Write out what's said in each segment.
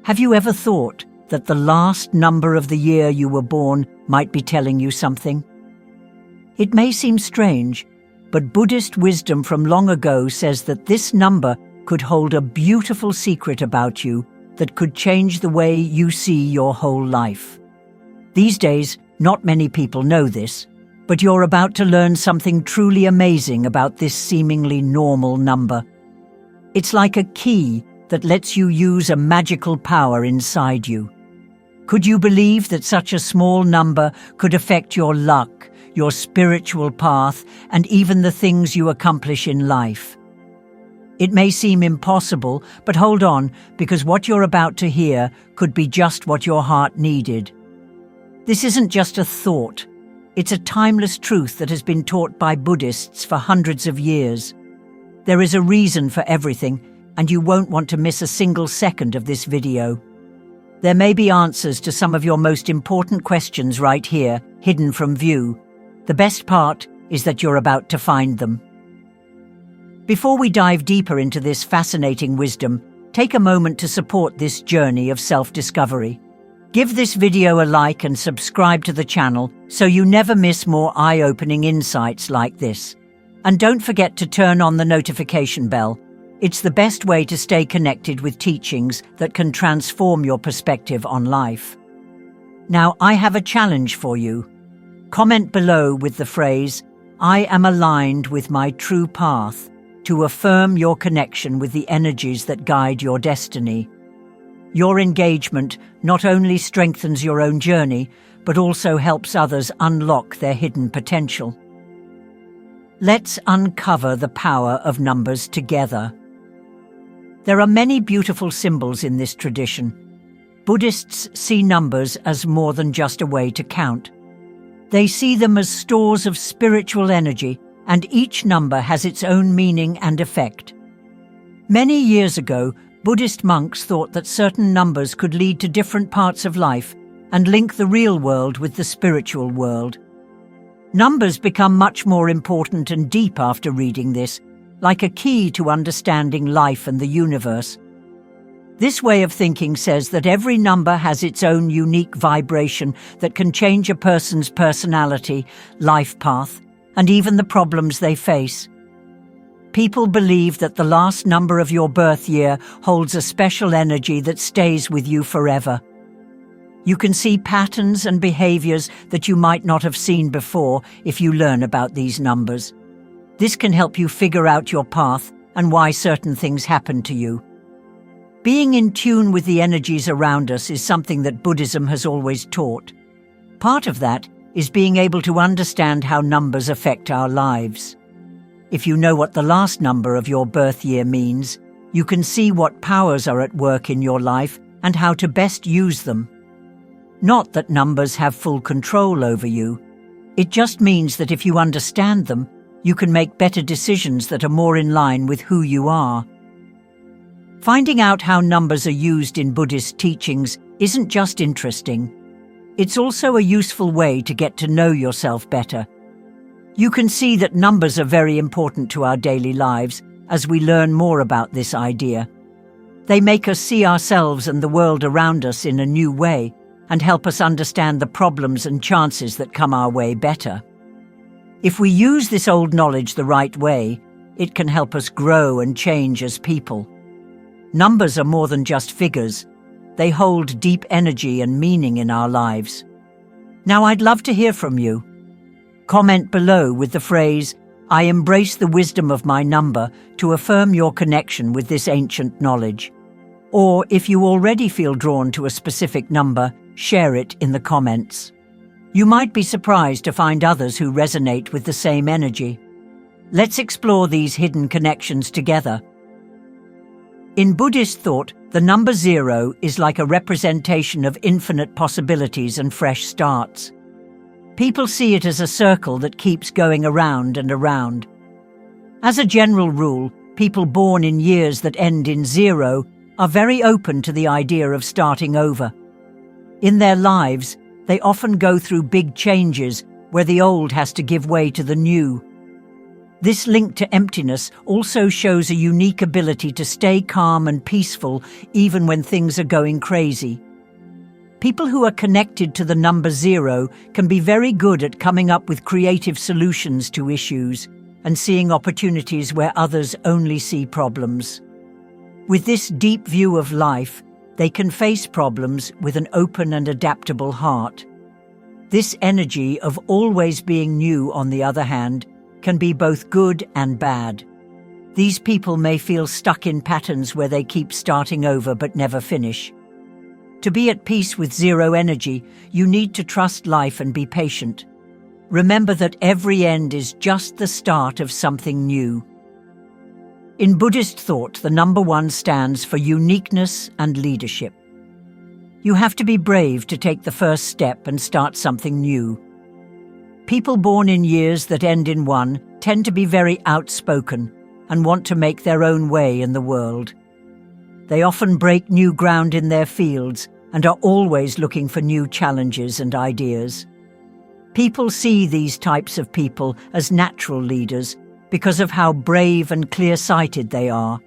Have you ever thought that the last number of the year you were born might be telling you something? It may seem strange, but Buddhist wisdom from long ago says that this number could hold a beautiful secret about you that could change the way you see your whole life. These days, not many people know this, but you're about to learn something truly amazing about this seemingly normal number. It's like a key that lets you use a magical power inside you. Could you believe that such a small number could affect your luck, your spiritual path, and even the things you accomplish in life? It may seem impossible, but hold on, because what you're about to hear could be just what your heart needed. This isn't just a thought. It's a timeless truth that has been taught by Buddhists for hundreds of years. There is a reason for everything, and you won't want to miss a single second of this video. There may be answers to some of your most important questions right here, hidden from view. The best part is that you're about to find them. Before we dive deeper into this fascinating wisdom, take a moment to support this journey of self-discovery. Give this video a like and subscribe to the channel so you never miss more eye-opening insights like this. And don't forget to turn on the notification bell. It's the best way to stay connected with teachings that can transform your perspective on life. Now, I have a challenge for you. Comment below with the phrase, "I am aligned with my true path," to affirm your connection with the energies that guide your destiny. Your engagement not only strengthens your own journey, but also helps others unlock their hidden potential. Let's uncover the power of numbers together. There are many beautiful symbols in this tradition. Buddhists see numbers as more than just a way to count. They see them as stores of spiritual energy, and each number has its own meaning and effect. Many years ago, Buddhist monks thought that certain numbers could lead to different parts of life and link the real world with the spiritual world. Numbers become much more important and deep after reading this, like a key to understanding life and the universe. This way of thinking says that every number has its own unique vibration that can change a person's personality, life path, and even the problems they face. People believe that the last number of your birth year holds a special energy that stays with you forever. You can see patterns and behaviors that you might not have seen before if you learn about these numbers. This can help you figure out your path and why certain things happen to you. Being in tune with the energies around us is something that Buddhism has always taught. Part of that is being able to understand how numbers affect our lives. If you know what the last number of your birth year means, you can see what powers are at work in your life and how to best use them. Not that numbers have full control over you. It just means that if you understand them, you can make better decisions that are more in line with who you are. Finding out how numbers are used in Buddhist teachings isn't just interesting. It's also a useful way to get to know yourself better. You can see that numbers are very important to our daily lives as we learn more about this idea. They make us see ourselves and the world around us in a new way and help us understand the problems and chances that come our way better. If we use this old knowledge the right way, it can help us grow and change as people. Numbers are more than just figures. They hold deep energy and meaning in our lives. Now, I'd love to hear from you. Comment below with the phrase, "I embrace the wisdom of my number," to affirm your connection with this ancient knowledge. Or if you already feel drawn to a specific number, share it in the comments. You might be surprised to find others who resonate with the same energy. Let's explore these hidden connections together. In Buddhist thought, the number 0 is like a representation of infinite possibilities and fresh starts. People see it as a circle that keeps going around and around. As a general rule, people born in years that end in 0 are very open to the idea of starting over. In their lives, they often go through big changes where the old has to give way to the new. This link to emptiness also shows a unique ability to stay calm and peaceful even when things are going crazy. People who are connected to the number 0 can be very good at coming up with creative solutions to issues and seeing opportunities where others only see problems. With this deep view of life, they can face problems with an open and adaptable heart. This energy of always being new, on the other hand, can be both good and bad. These people may feel stuck in patterns where they keep starting over but never finish. To be at peace with 0 energy, you need to trust life and be patient. Remember that every end is just the start of something new. In Buddhist thought, the number 1 stands for uniqueness and leadership. You have to be brave to take the first step and start something new. People born in years that end in 1 tend to be very outspoken and want to make their own way in the world. They often break new ground in their fields and are always looking for new challenges and ideas. People see these types of people as natural leaders because of how brave and clear-sighted they are.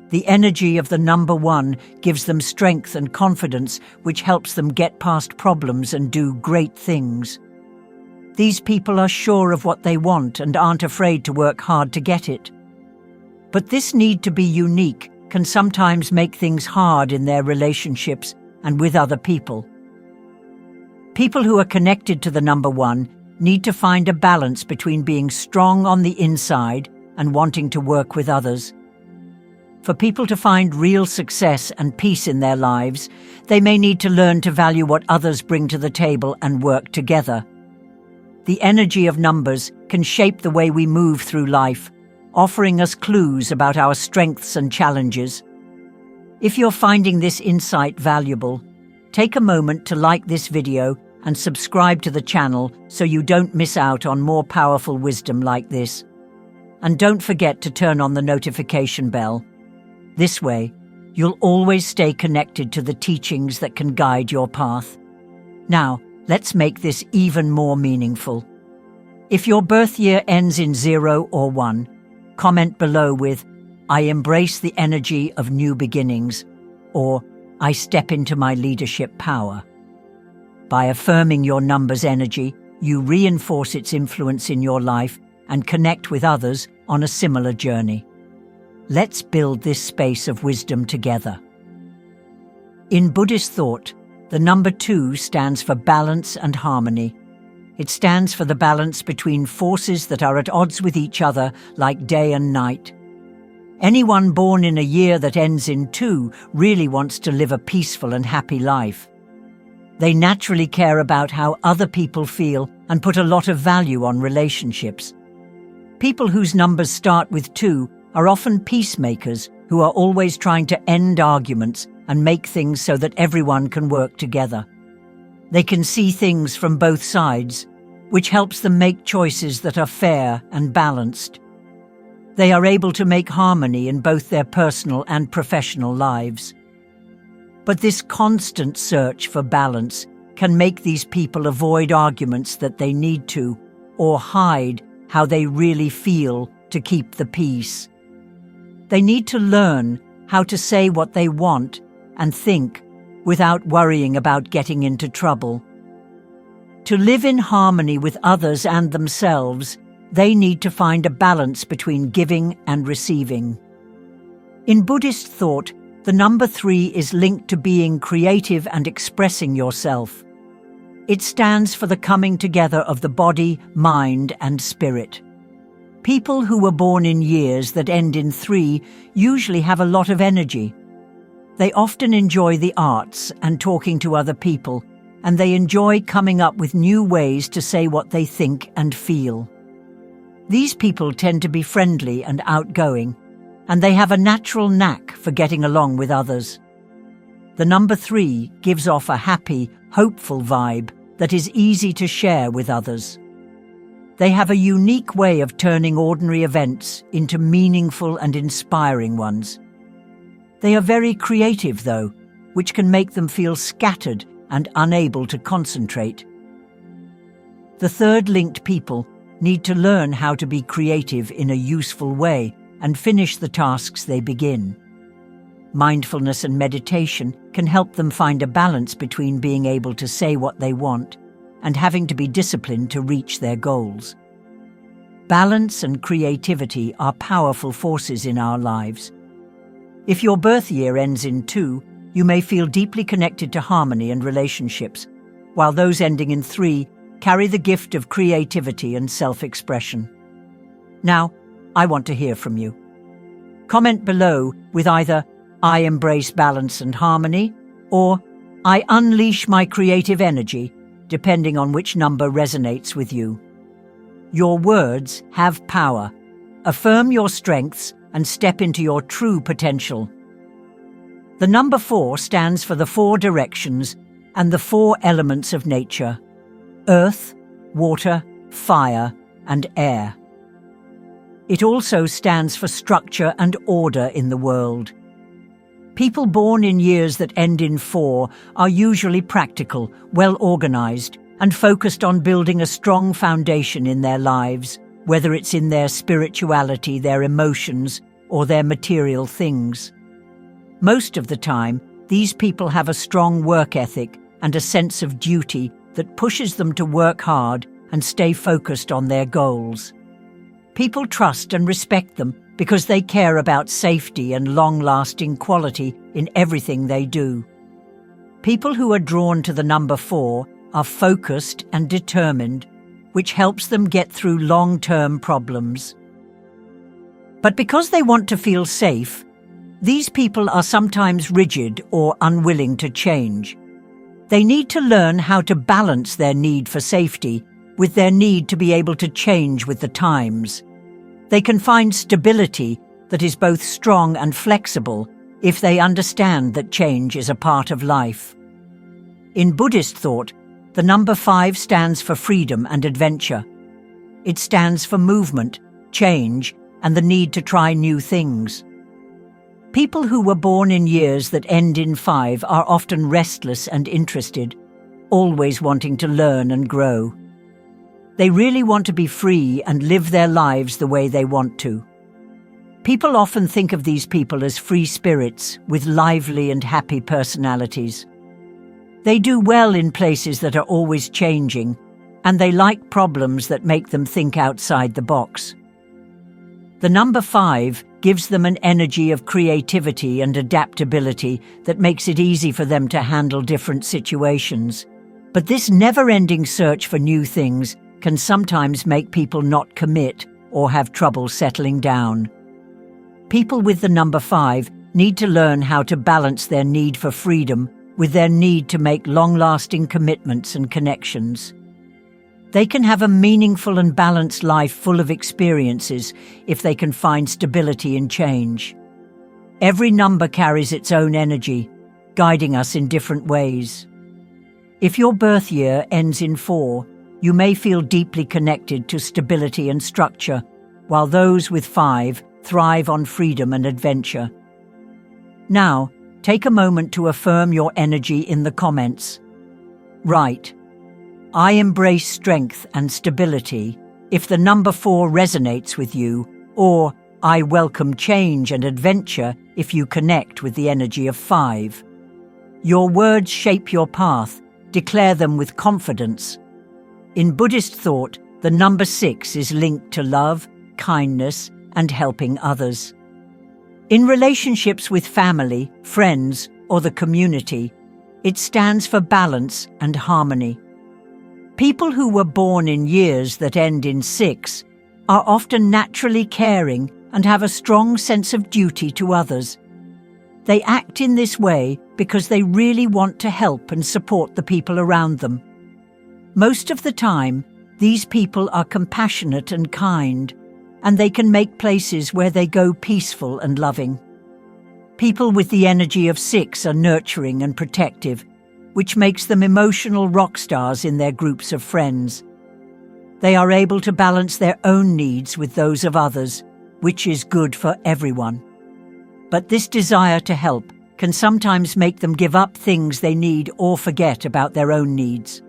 The energy of the number 1 gives them strength and confidence, which helps them get past problems and do great things. These people are sure of what they want and aren't afraid to work hard to get it. But this need to be unique can sometimes make things hard in their relationships and with other people. People who are connected to the number 1 need to find a balance between being strong on the inside and wanting to work with others. For people to find real success and peace in their lives, they may need to learn to value what others bring to the table and work together. The energy of numbers can shape the way we move through life, offering us clues about our strengths and challenges. If you're finding this insight valuable, take a moment to like this video and subscribe to the channel so you don't miss out on more powerful wisdom like this. And don't forget to turn on the notification bell. This way, you'll always stay connected to the teachings that can guide your path. Now, let's make this even more meaningful. If your birth year ends in 0 or 1, comment below with, "I embrace the energy of new beginnings," or "I step into my leadership power." By affirming your number's energy, you reinforce its influence in your life and connect with others on a similar journey. Let's build this space of wisdom together. In Buddhist thought, the number 2 stands for balance and harmony. It stands for the balance between forces that are at odds with each other, like day and night. Anyone born in a year that ends in 2 really wants to live a peaceful and happy life. They naturally care about how other people feel and put a lot of value on relationships. People whose numbers start with 2 are often peacemakers who are always trying to end arguments and make things so that everyone can work together. They can see things from both sides, which helps them make choices that are fair and balanced. They are able to make harmony in both their personal and professional lives. But this constant search for balance can make these people avoid arguments that they need to, or hide how they really feel to keep the peace. They need to learn how to say what they want and think without worrying about getting into trouble. To live in harmony with others and themselves, they need to find a balance between giving and receiving. In Buddhist thought, the number 3 is linked to being creative and expressing yourself. It stands for the coming together of the body, mind, and spirit. People who were born in years that end in 3 usually have a lot of energy. They often enjoy the arts and talking to other people, and they enjoy coming up with new ways to say what they think and feel. These people tend to be friendly and outgoing, and they have a natural knack for getting along with others. The number 3 gives off a happy, hopeful vibe that is easy to share with others. They have a unique way of turning ordinary events into meaningful and inspiring ones. They are very creative, though, which can make them feel scattered and unable to concentrate. The third linked people need to learn how to be creative in a useful way and finish the tasks they begin. Mindfulness and meditation can help them find a balance between being able to say what they want and having to be disciplined to reach their goals. Balance and creativity are powerful forces in our lives. If your birth year ends in 2, you may feel deeply connected to harmony and relationships, while those ending in 3 carry the gift of creativity and self-expression. Now, I want to hear from you. Comment below with either "I embrace balance and harmony" or "I unleash my creative energy," depending on which number resonates with you. Your words have power. Affirm your strengths and step into your true potential. The number 4 stands for the 4 directions and the 4 elements of nature: earth, water, fire, and air. It also stands for structure and order in the world. People born in years that end in 4 are usually practical, well-organized, and focused on building a strong foundation in their lives, whether it's in their spirituality, their emotions, or their material things. Most of the time, these people have a strong work ethic and a sense of duty that pushes them to work hard and stay focused on their goals. People trust and respect them because they care about safety and long-lasting quality in everything they do. People who are drawn to the number 4 are focused and determined, which helps them get through long-term problems. But because they want to feel safe, these people are sometimes rigid or unwilling to change. They need to learn how to balance their need for safety with their need to be able to change with the times. They can find stability that is both strong and flexible if they understand that change is a part of life. In Buddhist thought, the number 5 stands for freedom and adventure. It stands for movement, change, and the need to try new things. People who were born in years that end in 5 are often restless and interested, always wanting to learn and grow. They really want to be free and live their lives the way they want to. People often think of these people as free spirits with lively and happy personalities. They do well in places that are always changing, and they like problems that make them think outside the box. The number 5 gives them an energy of creativity and adaptability that makes it easy for them to handle different situations. But this never-ending search for new things can sometimes make people not commit or have trouble settling down. People with the number 5 need to learn how to balance their need for freedom with their need to make long-lasting commitments and connections. They can have a meaningful and balanced life full of experiences if they can find stability in change. Every number carries its own energy, guiding us in different ways. If your birth year ends in 4, you may feel deeply connected to stability and structure, while those with 5 thrive on freedom and adventure. Now, take a moment to affirm your energy in the comments. Write, "I embrace strength and stability" if the number 4 resonates with you, or "I welcome change and adventure" if you connect with the energy of 5. Your words shape your path. Declare them with confidence. In Buddhist thought, the number 6 is linked to love, kindness, and helping others. In relationships with family, friends, or the community, it stands for balance and harmony. People who were born in years that end in 6 are often naturally caring and have a strong sense of duty to others. They act in this way because they really want to help and support the people around them. Most of the time, these people are compassionate and kind, and they can make places where they go peaceful and loving. People with the energy of 6 are nurturing and protective, which makes them emotional rock stars in their groups of friends. They are able to balance their own needs with those of others, which is good for everyone. But this desire to help can sometimes make them give up things they need or forget about their own needs.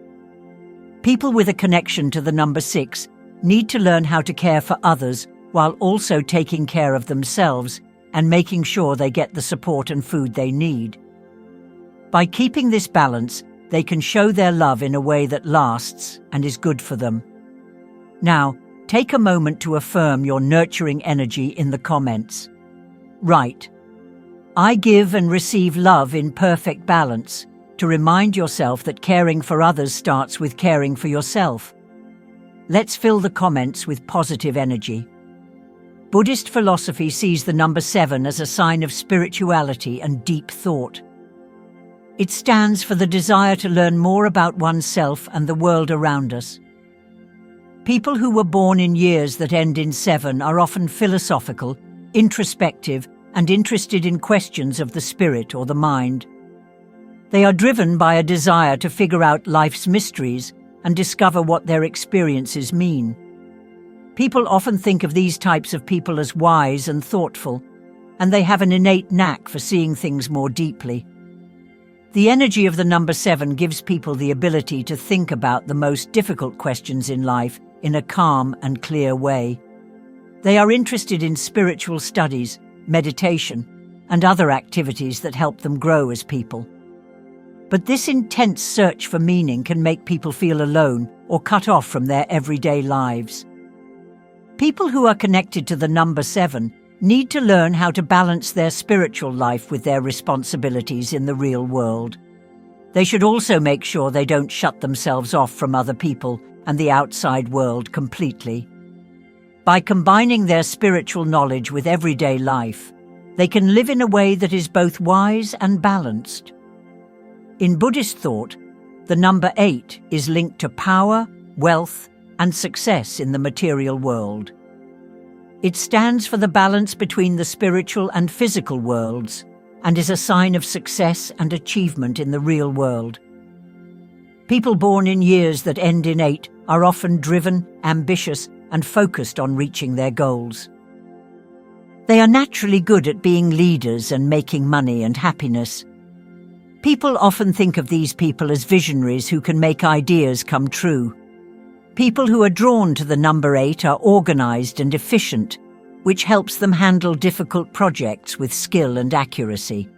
People with a connection to the number 6 need to learn how to care for others while also taking care of themselves and making sure they get the support and food they need. By keeping this balance, they can show their love in a way that lasts and is good for them. Now, take a moment to affirm your nurturing energy in the comments. Write, "I give and receive love in perfect balance," to remind yourself that caring for others starts with caring for yourself. Let's fill the comments with positive energy. Buddhist philosophy sees the number 7 as a sign of spirituality and deep thought. It stands for the desire to learn more about oneself and the world around us. People who were born in years that end in 7 are often philosophical, introspective, and interested in questions of the spirit or the mind. They are driven by a desire to figure out life's mysteries and discover what their experiences mean. People often think of these types of people as wise and thoughtful, and they have an innate knack for seeing things more deeply. The energy of the number 7 gives people the ability to think about the most difficult questions in life in a calm and clear way. They are interested in spiritual studies, meditation, and other activities that help them grow as people. But this intense search for meaning can make people feel alone or cut off from their everyday lives. People who are connected to the number 7 need to learn how to balance their spiritual life with their responsibilities in the real world. They should also make sure they don't shut themselves off from other people and the outside world completely. By combining their spiritual knowledge with everyday life, they can live in a way that is both wise and balanced. In Buddhist thought, the number 8 is linked to power, wealth, and success in the material world. It stands for the balance between the spiritual and physical worlds and is a sign of success and achievement in the real world. People born in years that end in 8 are often driven, ambitious, and focused on reaching their goals. They are naturally good at being leaders and making money and happiness. People often think of these people as visionaries who can make ideas come true. People who are drawn to the number 8 are organized and efficient, which helps them handle difficult projects with skill and accuracy.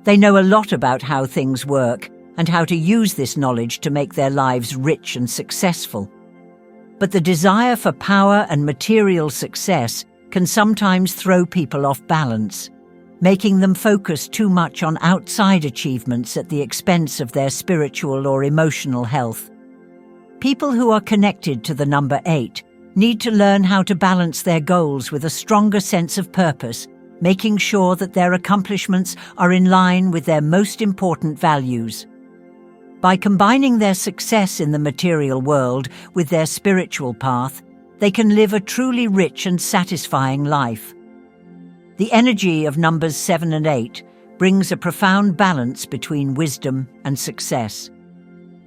They know a lot about how things work and how to use this knowledge to make their lives rich and successful. But the desire for power and material success can sometimes throw people off balance, making them focus too much on outside achievements at the expense of their spiritual or emotional health. People who are connected to the number 8 need to learn how to balance their goals with a stronger sense of purpose, making sure that their accomplishments are in line with their most important values. By combining their success in the material world with their spiritual path, they can live a truly rich and satisfying life. The energy of numbers 7 and 8 brings a profound balance between wisdom and success.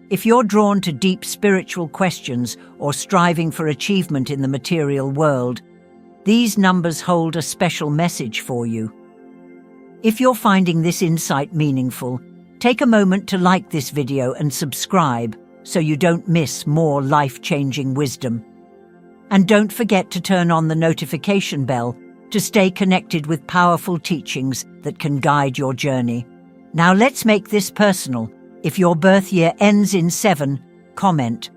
If you're drawn to deep spiritual questions or striving for achievement in the material world, these numbers hold a special message for you. If you're finding this insight meaningful, take a moment to like this video and subscribe so you don't miss more life-changing wisdom. And don't forget to turn on the notification bell to stay connected with powerful teachings that can guide your journey. Now let's make this personal. If your birth year ends in 7, comment,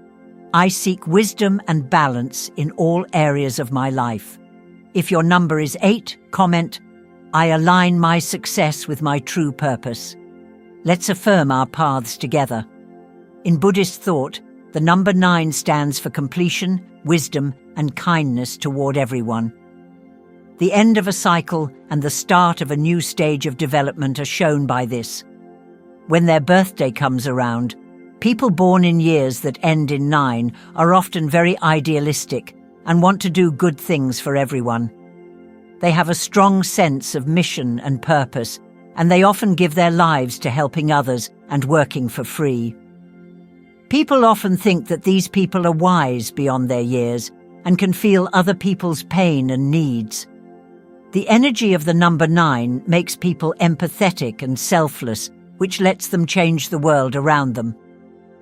"I seek wisdom and balance in all areas of my life." If your number is 8, comment, "I align my success with my true purpose." Let's affirm our paths together. In Buddhist thought, the number 9 stands for completion, wisdom, and kindness toward everyone. The end of a cycle and the start of a new stage of development are shown by this. When their birthday comes around, people born in years that end in 9 are often very idealistic and want to do good things for everyone. They have a strong sense of mission and purpose, and they often give their lives to helping others and working for free. People often think that these people are wise beyond their years and can feel other people's pain and needs. The energy of the number 9 makes people empathetic and selfless, which lets them change the world around them.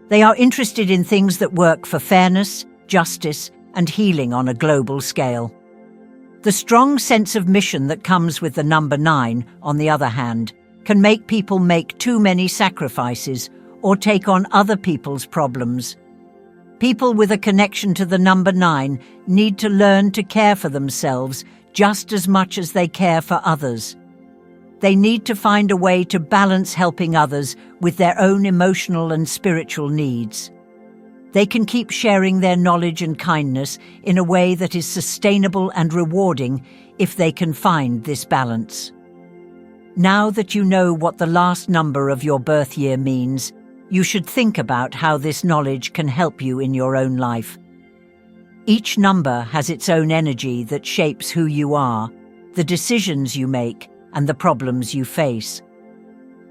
They are interested in things that work for fairness, justice, and healing on a global scale. The strong sense of mission that comes with the number 9, on the other hand, can make people make too many sacrifices or take on other people's problems. People with a connection to the number 9 need to learn to care for themselves just as much as they care for others. They need to find a way to balance helping others with their own emotional and spiritual needs. They can keep sharing their knowledge and kindness in a way that is sustainable and rewarding if they can find this balance. Now that you know what the last number of your birth year means, you should think about how this knowledge can help you in your own life. Each number has its own energy that shapes who you are, the decisions you make, and the problems you face.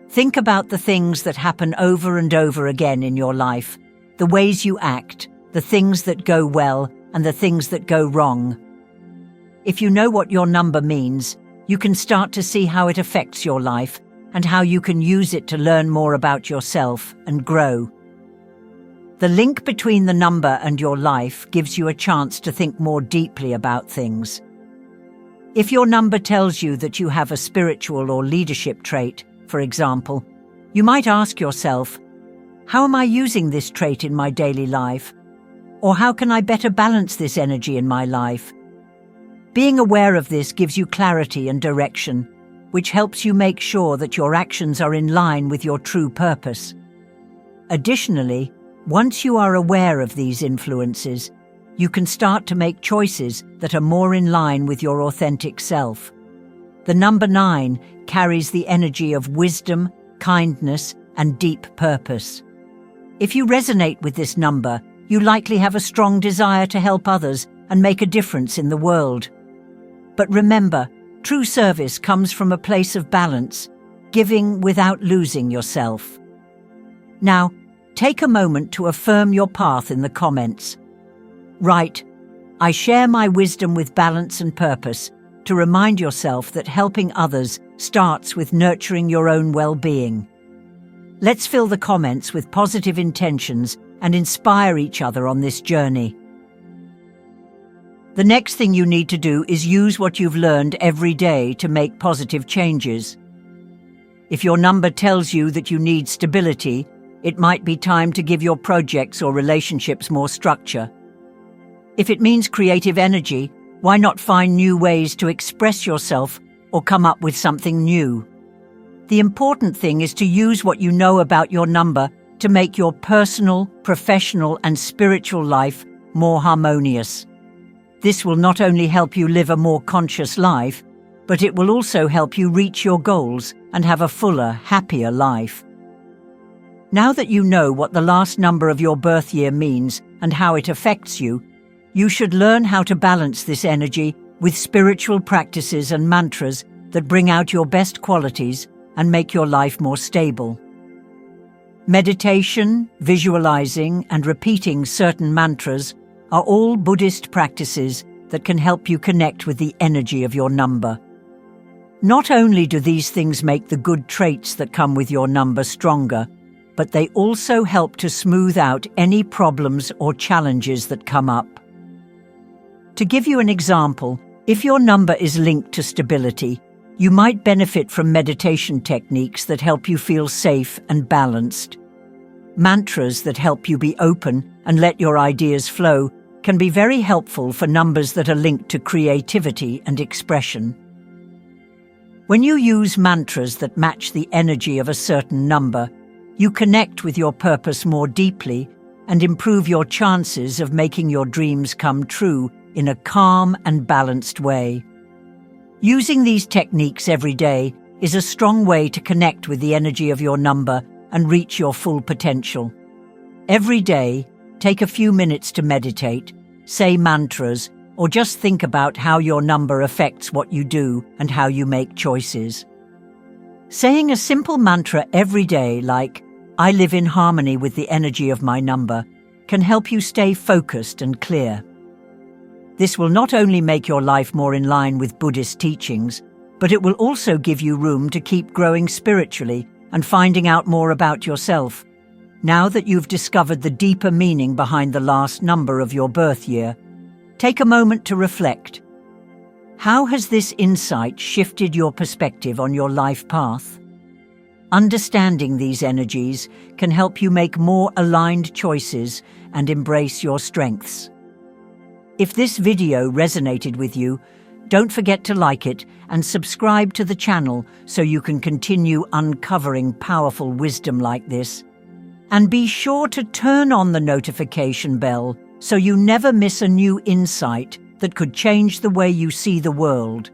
Think about the things that happen over and over again in your life, the ways you act, the things that go well, and the things that go wrong. If you know what your number means, you can start to see how it affects your life and how you can use it to learn more about yourself and grow. The link between the number and your life gives you a chance to think more deeply about things. If your number tells you that you have a spiritual or leadership trait, for example, you might ask yourself, how am I using this trait in my daily life? Or how can I better balance this energy in my life? Being aware of this gives you clarity and direction, which helps you make sure that your actions are in line with your true purpose. Additionally, once you are aware of these influences, you can start to make choices that are more in line with your authentic self. The number 9 carries the energy of wisdom, kindness, and deep purpose. If you resonate with this number, you likely have a strong desire to help others and make a difference in the world. But remember, true service comes from a place of balance, giving without losing yourself. Now, take a moment to affirm your path in the comments. Write, "I share my wisdom with balance and purpose," to remind yourself that helping others starts with nurturing your own well-being. Let's fill the comments with positive intentions and inspire each other on this journey. The next thing you need to do is use what you've learned every day to make positive changes. If your number tells you that you need stability, it might be time to give your projects or relationships more structure. If it means creative energy, why not find new ways to express yourself or come up with something new? The important thing is to use what you know about your number to make your personal, professional, and spiritual life more harmonious. This will not only help you live a more conscious life, but it will also help you reach your goals and have a fuller, happier life. Now that you know what the last number of your birth year means and how it affects you, you should learn how to balance this energy with spiritual practices and mantras that bring out your best qualities and make your life more stable. Meditation, visualizing, and repeating certain mantras are all Buddhist practices that can help you connect with the energy of your number. Not only do these things make the good traits that come with your number stronger, but they also help to smooth out any problems or challenges that come up. To give you an example, if your number is linked to stability, you might benefit from meditation techniques that help you feel safe and balanced. Mantras that help you be open and let your ideas flow can be very helpful for numbers that are linked to creativity and expression. When you use mantras that match the energy of a certain number, you connect with your purpose more deeply and improve your chances of making your dreams come true in a calm and balanced way. Using these techniques every day is a strong way to connect with the energy of your number and reach your full potential. Every day, take a few minutes to meditate, say mantras, or just think about how your number affects what you do and how you make choices. Saying a simple mantra every day like, "I live in harmony with the energy of my number," can help you stay focused and clear. This will not only make your life more in line with Buddhist teachings, but it will also give you room to keep growing spiritually and finding out more about yourself. Now that you've discovered the deeper meaning behind the last number of your birth year, Take a moment to reflect. How has this insight shifted your perspective on your life path? Understanding these energies can help you make more aligned choices and embrace your strengths. If this video resonated with you, don't forget to like it and subscribe to the channel so you can continue uncovering powerful wisdom like this. And be sure to turn on the notification bell so you never miss a new insight that could change the way you see the world.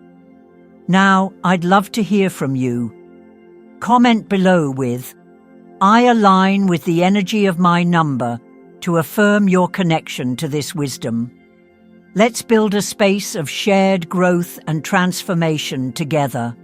Now, I'd love to hear from you. Comment below with, "I align with the energy of my number," to affirm your connection to this wisdom. Let's build a space of shared growth and transformation together.